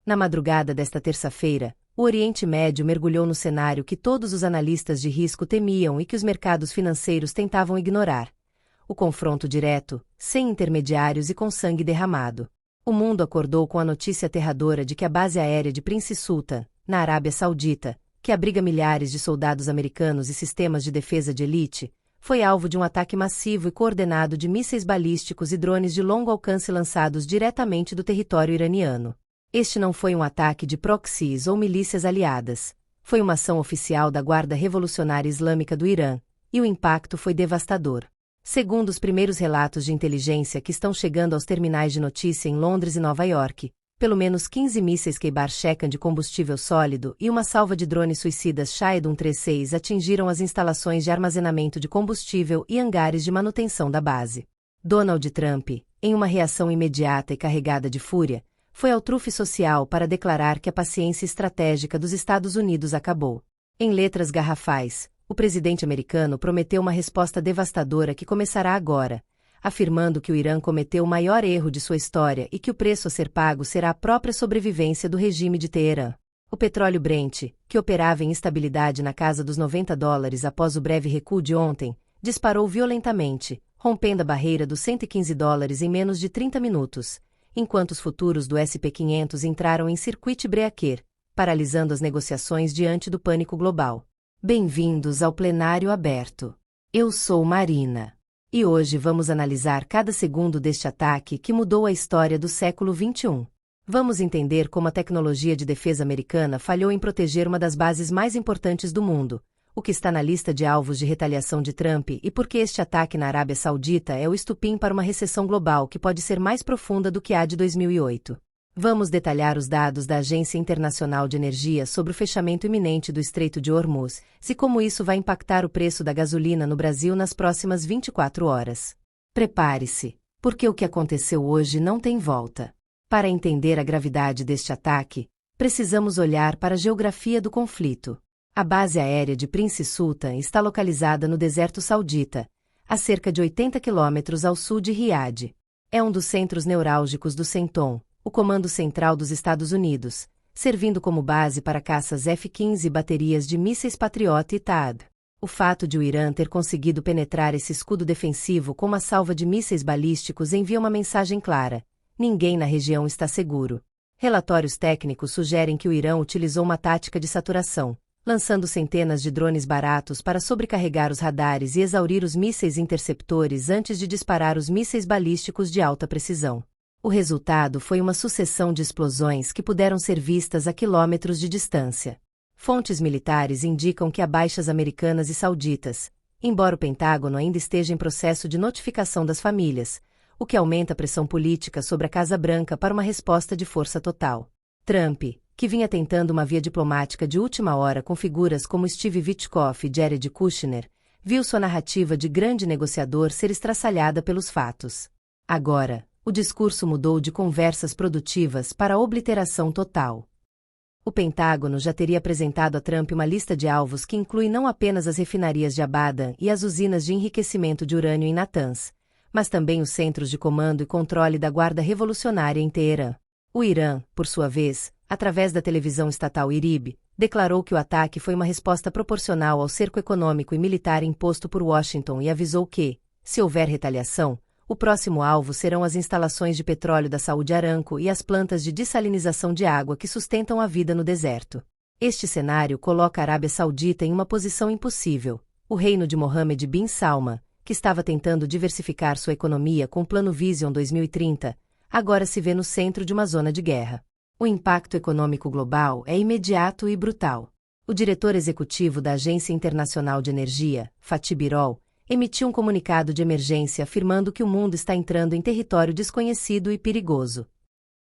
Na madrugada desta terça-feira, o Oriente Médio mergulhou no cenário que todos os analistas de risco temiam e que os mercados financeiros tentavam ignorar: o confronto direto, sem intermediários e com sangue derramado. O mundo acordou com a notícia aterradora de que a base aérea de Prince Sultan, na Arábia Saudita, que abriga milhares de soldados americanos e sistemas de defesa de elite, foi alvo de um ataque massivo e coordenado de mísseis balísticos e drones de longo alcance lançados diretamente do território iraniano. Este não foi um ataque de proxies ou milícias aliadas. Foi uma ação oficial da Guarda Revolucionária Islâmica do Irã, e o impacto foi devastador. Segundo os primeiros relatos de inteligência que estão chegando aos terminais de notícia em Londres e Nova York, pelo menos 15 mísseis Khaybar-Shekan de combustível sólido e uma salva de drones suicidas Shahed 136 atingiram as instalações de armazenamento de combustível e hangares de manutenção da base. Donald Trump, em uma reação imediata e carregada de fúria, foi ao trufe social para declarar que a paciência estratégica dos Estados Unidos acabou. Em letras garrafais, o presidente americano prometeu uma resposta devastadora que começará agora, afirmando que o Irã cometeu o maior erro de sua história e que o preço a ser pago será a própria sobrevivência do regime de Teherã. O petróleo Brent, que operava em instabilidade na casa dos $90 após o breve recuo de ontem, disparou violentamente, rompendo a barreira dos $115 em menos de 30 minutos, enquanto os futuros do S&P 500 entraram em circuit breaker, paralisando as negociações diante do pânico global. Bem-vindos ao Plenário Aberto. Eu sou Marina. E hoje vamos analisar cada segundo deste ataque que mudou a história do século XXI. Vamos entender como a tecnologia de defesa americana falhou em proteger uma das bases mais importantes do mundo, o que está na lista de alvos de retaliação de Trump e por que este ataque na Arábia Saudita é o estupim para uma recessão global que pode ser mais profunda do que a de 2008. Vamos detalhar os dados da Agência Internacional de Energia sobre o fechamento iminente do Estreito de Hormuz e como isso vai impactar o preço da gasolina no Brasil nas próximas 24 horas. Prepare-se, porque o que aconteceu hoje não tem volta. Para entender a gravidade deste ataque, precisamos olhar para a geografia do conflito. A base aérea de Prince Sultan está localizada no deserto saudita, a cerca de 80 quilômetros ao sul de Riad. É um dos centros neurálgicos do CENTCOM, o Comando Central dos Estados Unidos, servindo como base para caças F-15 e baterias de mísseis Patriot e THAAD. O fato de o Irã ter conseguido penetrar esse escudo defensivo com uma salva de mísseis balísticos envia uma mensagem clara: ninguém na região está seguro. Relatórios técnicos sugerem que o Irã utilizou uma tática de saturação, lançando centenas de drones baratos para sobrecarregar os radares e exaurir os mísseis interceptores antes de disparar os mísseis balísticos de alta precisão. O resultado foi uma sucessão de explosões que puderam ser vistas a quilômetros de distância. Fontes militares indicam que há baixas americanas e sauditas, embora o Pentágono ainda esteja em processo de notificação das famílias, o que aumenta a pressão política sobre a Casa Branca para uma resposta de força total. Trump, que vinha tentando uma via diplomática de última hora com figuras como Steve Witkoff e Jared Kushner, viu sua narrativa de grande negociador ser estraçalhada pelos fatos. Agora, o discurso mudou de conversas produtivas para obliteração total. O Pentágono já teria apresentado a Trump uma lista de alvos que inclui não apenas as refinarias de Abadan e as usinas de enriquecimento de urânio em Natanz, mas também os centros de comando e controle da Guarda Revolucionária em Teherã. O Irã, por sua vez, através da televisão estatal IRIB, declarou que o ataque foi uma resposta proporcional ao cerco econômico e militar imposto por Washington e avisou que, se houver retaliação, o próximo alvo serão as instalações de petróleo da Saudi Aramco e as plantas de dessalinização de água que sustentam a vida no deserto. Este cenário coloca a Arábia Saudita em uma posição impossível. O reino de Mohammed bin Salman, que estava tentando diversificar sua economia com o Plano Vision 2030, agora se vê no centro de uma zona de guerra. O impacto econômico global é imediato e brutal. O diretor executivo da Agência Internacional de Energia, Fatih Birol, emitiu um comunicado de emergência afirmando que o mundo está entrando em território desconhecido e perigoso.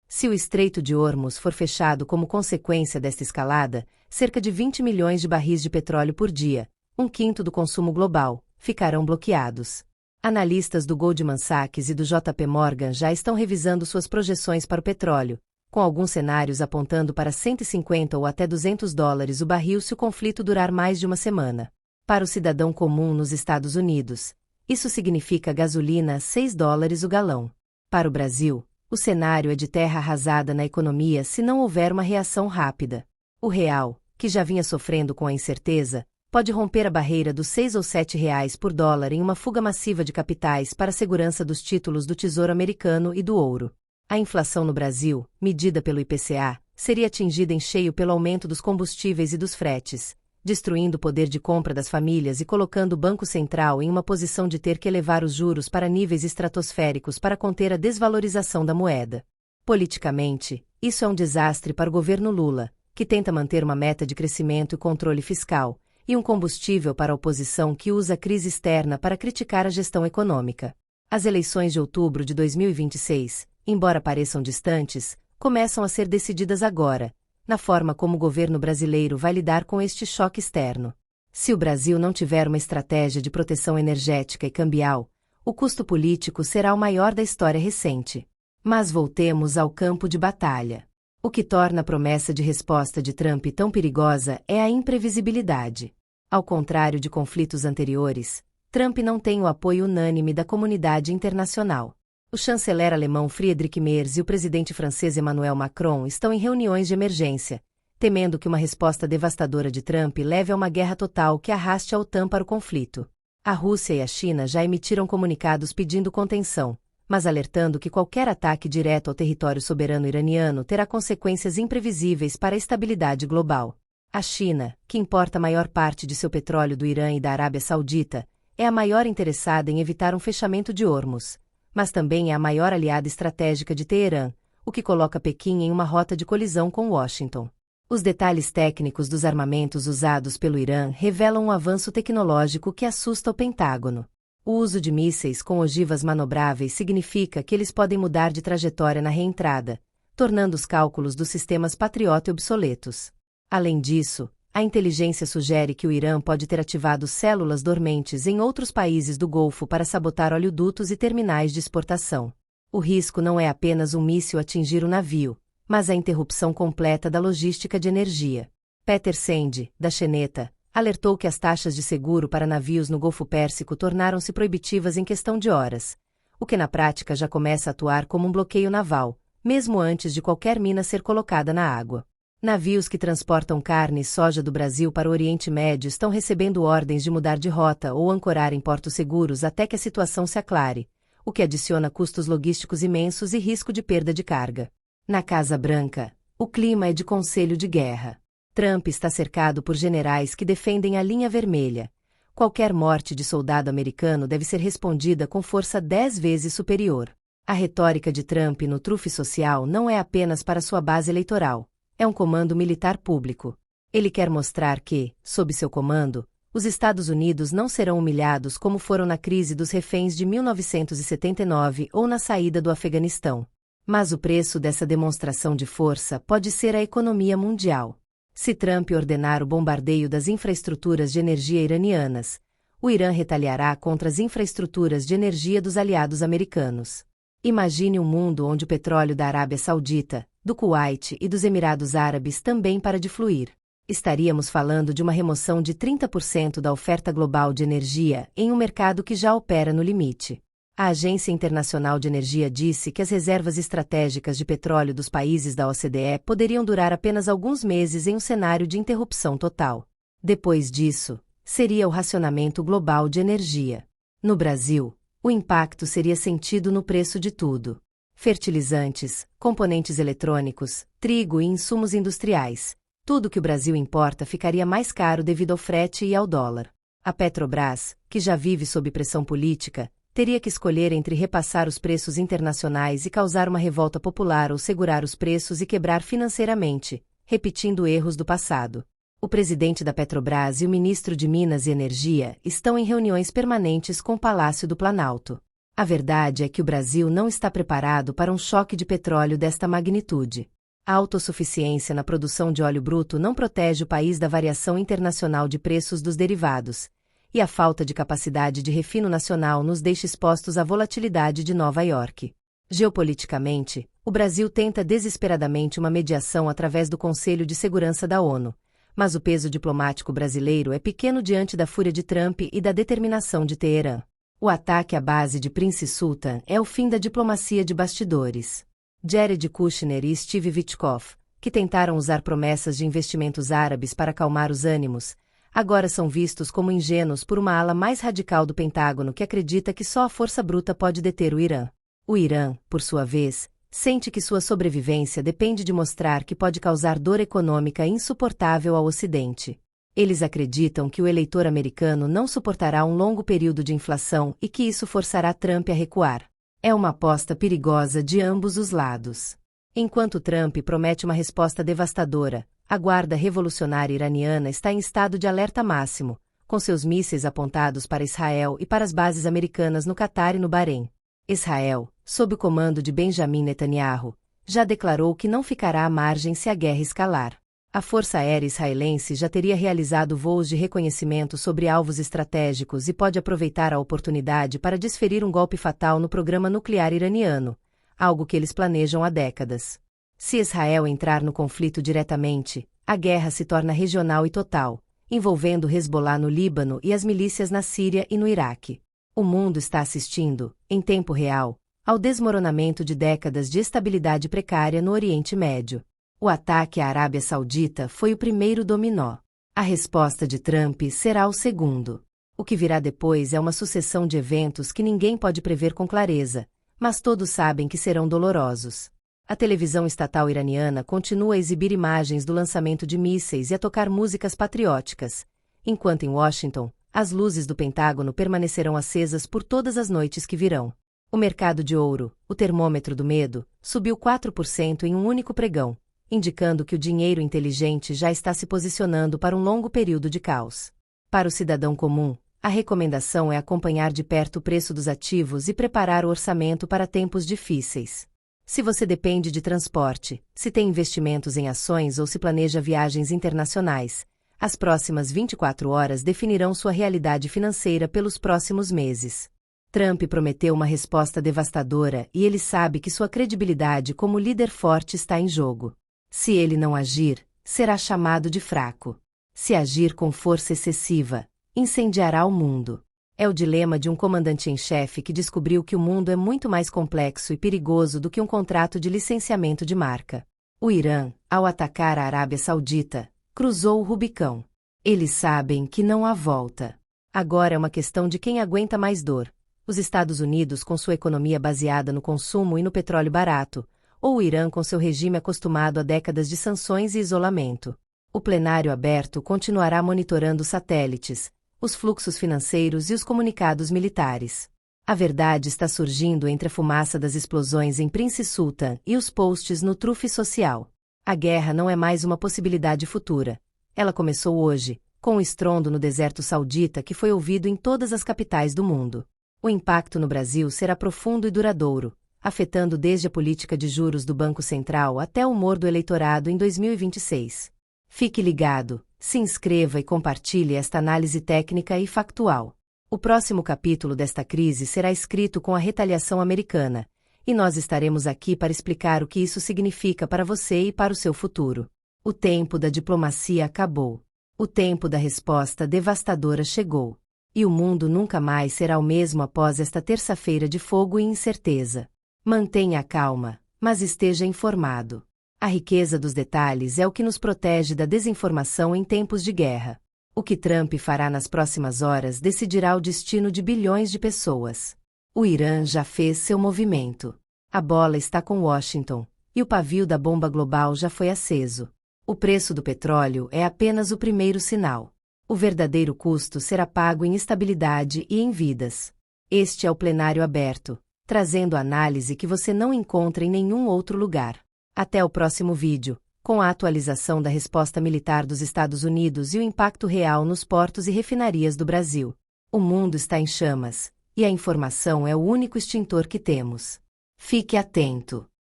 Se o Estreito de Hormuz for fechado como consequência desta escalada, cerca de 20 milhões de barris de petróleo por dia, um quinto do consumo global, ficarão bloqueados. Analistas do Goldman Sachs e do JP Morgan já estão revisando suas projeções para o petróleo, com alguns cenários apontando para $150 ou até $200 o barril se o conflito durar mais de uma semana. Para o cidadão comum nos Estados Unidos, isso significa gasolina a $6 o galão. Para o Brasil, O cenário é de terra arrasada na economia se não houver uma reação rápida. O real, que já vinha sofrendo com a incerteza, pode romper a barreira dos 6 ou 7 reais por dólar em uma fuga massiva de capitais para a segurança dos títulos do Tesouro Americano e do ouro. A inflação no Brasil, medida pelo IPCA, seria atingida em cheio pelo aumento dos combustíveis e dos fretes, destruindo o poder de compra das famílias e colocando o Banco Central em uma posição de ter que elevar os juros para níveis estratosféricos para conter a desvalorização da moeda. Politicamente, isso é um desastre para o governo Lula, que tenta manter uma meta de crescimento e controle fiscal, e um combustível para a oposição que usa a crise externa para criticar a gestão econômica. As eleições de outubro de 2026, embora pareçam distantes, começam a ser decididas agora, na forma como o governo brasileiro vai lidar com este choque externo. Se o Brasil não tiver uma estratégia de proteção energética e cambial, o custo político será o maior da história recente. Mas voltemos ao campo de batalha. O que torna a promessa de resposta de Trump tão perigosa é a imprevisibilidade. Ao contrário de conflitos anteriores, Trump não tem o apoio unânime da comunidade internacional. O chanceler alemão Friedrich Merz e o presidente francês Emmanuel Macron estão em reuniões de emergência, temendo que uma resposta devastadora de Trump leve a uma guerra total que arraste a OTAN para o conflito. A Rússia e a China já emitiram comunicados pedindo contenção, mas alertando que qualquer ataque direto ao território soberano iraniano terá consequências imprevisíveis para a estabilidade global. A China, que importa a maior parte de seu petróleo do Irã e da Arábia Saudita, é a maior interessada em evitar um fechamento de Hormuz, mas também é a maior aliada estratégica de Teherã, o que coloca Pequim em uma rota de colisão com Washington. Os detalhes técnicos dos armamentos usados pelo Irã revelam um avanço tecnológico que assusta o Pentágono. O uso de mísseis com ogivas manobráveis significa que eles podem mudar de trajetória na reentrada, tornando os cálculos dos sistemas Patriot obsoletos. Além disso, a inteligência sugere que o Irã pode ter ativado células dormentes em outros países do Golfo para sabotar oleodutos e terminais de exportação. O risco não é apenas um míssil atingir o navio, mas a interrupção completa da logística de energia. Peter Senge, da Xeneta, alertou que as taxas de seguro para navios no Golfo Pérsico tornaram-se proibitivas em questão de horas, o que na prática já começa a atuar como um bloqueio naval, mesmo antes de qualquer mina ser colocada na água. Navios que transportam carne e soja do Brasil para o Oriente Médio estão recebendo ordens de mudar de rota ou ancorar em portos seguros até que a situação se aclare, o que adiciona custos logísticos imensos e risco de perda de carga. Na Casa Branca, o clima é de conselho de guerra. Trump está cercado por generais que defendem a linha vermelha. Qualquer morte de soldado americano deve ser respondida com força 10 vezes superior. A retórica de Trump no trufe social não é apenas para sua base eleitoral. É um comando militar público. Ele quer mostrar que, sob seu comando, os Estados Unidos não serão humilhados como foram na crise dos reféns de 1979 ou na saída do Afeganistão. Mas o preço dessa demonstração de força pode ser a economia mundial. Se Trump ordenar o bombardeio das infraestruturas de energia iranianas, o Irã retaliará contra as infraestruturas de energia dos aliados americanos. Imagine um mundo onde o petróleo da Arábia Saudita, do Kuwait e dos Emirados Árabes também para de fluir. Estaríamos falando de uma remoção de 30% da oferta global de energia em um mercado que já opera no limite. A Agência Internacional de Energia disse que as reservas estratégicas de petróleo dos países da OCDE poderiam durar apenas alguns meses em um cenário de interrupção total. Depois disso, seria o racionamento global de energia. No Brasil, o impacto seria sentido no preço de tudo: fertilizantes, componentes eletrônicos, trigo e insumos industriais. Tudo que o Brasil importa ficaria mais caro devido ao frete e ao dólar. A Petrobras, que já vive sob pressão política, teria que escolher entre repassar os preços internacionais e causar uma revolta popular ou segurar os preços e quebrar financeiramente, repetindo erros do passado. O presidente da Petrobras e o ministro de Minas e Energia estão em reuniões permanentes com o Palácio do Planalto. A verdade é que o Brasil não está preparado para um choque de petróleo desta magnitude. A autossuficiência na produção de óleo bruto não protege o país da variação internacional de preços dos derivados, e a falta de capacidade de refino nacional nos deixa expostos à volatilidade de Nova York. Geopoliticamente, o Brasil tenta desesperadamente uma mediação através do Conselho de Segurança da ONU, mas o peso diplomático brasileiro é pequeno diante da fúria de Trump e da determinação de Teherã. O ataque à base de Prince Sultan é o fim da diplomacia de bastidores. Jared Kushner e Steve Witkoff, que tentaram usar promessas de investimentos árabes para acalmar os ânimos, agora são vistos como ingênuos por uma ala mais radical do Pentágono que acredita que só a força bruta pode deter o Irã. O Irã, por sua vez, sente que sua sobrevivência depende de mostrar que pode causar dor econômica insuportável ao Ocidente. Eles acreditam que o eleitor americano não suportará um longo período de inflação e que isso forçará Trump a recuar. É uma aposta perigosa de ambos os lados. Enquanto Trump promete uma resposta devastadora, a Guarda Revolucionária Iraniana está em estado de alerta máximo, com seus mísseis apontados para Israel e para as bases americanas no Catar e no Bahrein. Israel, sob o comando de Benjamin Netanyahu, já declarou que não ficará à margem se a guerra escalar. A Força Aérea Israelense já teria realizado voos de reconhecimento sobre alvos estratégicos e pode aproveitar a oportunidade para desferir um golpe fatal no programa nuclear iraniano, algo que eles planejam há décadas. Se Israel entrar no conflito diretamente, a guerra se torna regional e total, envolvendo Hezbollah no Líbano e as milícias na Síria e no Iraque. O mundo está assistindo, em tempo real, ao desmoronamento de décadas de estabilidade precária no Oriente Médio. O ataque à Arábia Saudita foi o primeiro dominó. A resposta de Trump será o segundo. O que virá depois é uma sucessão de eventos que ninguém pode prever com clareza, mas todos sabem que serão dolorosos. A televisão estatal iraniana continua a exibir imagens do lançamento de mísseis e a tocar músicas patrióticas, enquanto em Washington, as luzes do Pentágono permanecerão acesas por todas as noites que virão. O mercado de ouro, o termômetro do medo, subiu 4% em um único pregão, indicando que o dinheiro inteligente já está se posicionando para um longo período de caos. Para o cidadão comum, a recomendação é acompanhar de perto o preço dos ativos e preparar o orçamento para tempos difíceis. Se você depende de transporte, se tem investimentos em ações ou se planeja viagens internacionais, as próximas 24 horas definirão sua realidade financeira pelos próximos meses. Trump prometeu uma resposta devastadora e ele sabe que sua credibilidade como líder forte está em jogo. Se ele não agir, será chamado de fraco. Se agir com força excessiva, incendiará o mundo. É o dilema de um comandante em chefe que descobriu que o mundo é muito mais complexo e perigoso do que um contrato de licenciamento de marca. O Irã, ao atacar a Arábia Saudita, cruzou o Rubicão. Eles sabem que não há volta. Agora é uma questão de quem aguenta mais dor. Os Estados Unidos com sua economia baseada no consumo e no petróleo barato, ou o Irã com seu regime acostumado a décadas de sanções e isolamento. O plenário aberto continuará monitorando os satélites, os fluxos financeiros e os comunicados militares. A verdade está surgindo entre a fumaça das explosões em Prince Sultan e os posts no Truth Social. A guerra não é mais uma possibilidade futura. Ela começou hoje, com o estrondo no deserto saudita que foi ouvido em todas as capitais do mundo. O impacto no Brasil será profundo e duradouro, afetando desde a política de juros do Banco Central até o humor do eleitorado em 2026. Fique ligado, se inscreva e compartilhe esta análise técnica e factual. O próximo capítulo desta crise será escrito com a retaliação americana, e nós estaremos aqui para explicar o que isso significa para você e para o seu futuro. O tempo da diplomacia acabou. O tempo da resposta devastadora chegou. E o mundo nunca mais será o mesmo após esta terça-feira de fogo e incerteza. Mantenha a calma, mas esteja informado. A riqueza dos detalhes é o que nos protege da desinformação em tempos de guerra. O que Trump fará nas próximas horas decidirá o destino de bilhões de pessoas. O Irã já fez seu movimento. A bola está com Washington, e o pavio da bomba global já foi aceso. O preço do petróleo é apenas o primeiro sinal. O verdadeiro custo será pago em estabilidade e em vidas. Este é o plenário aberto, trazendo análise que você não encontra em nenhum outro lugar. Até o próximo vídeo, com a atualização da resposta militar dos Estados Unidos e o impacto real nos portos e refinarias do Brasil. O mundo está em chamas, e a informação é o único extintor que temos. Fique atento.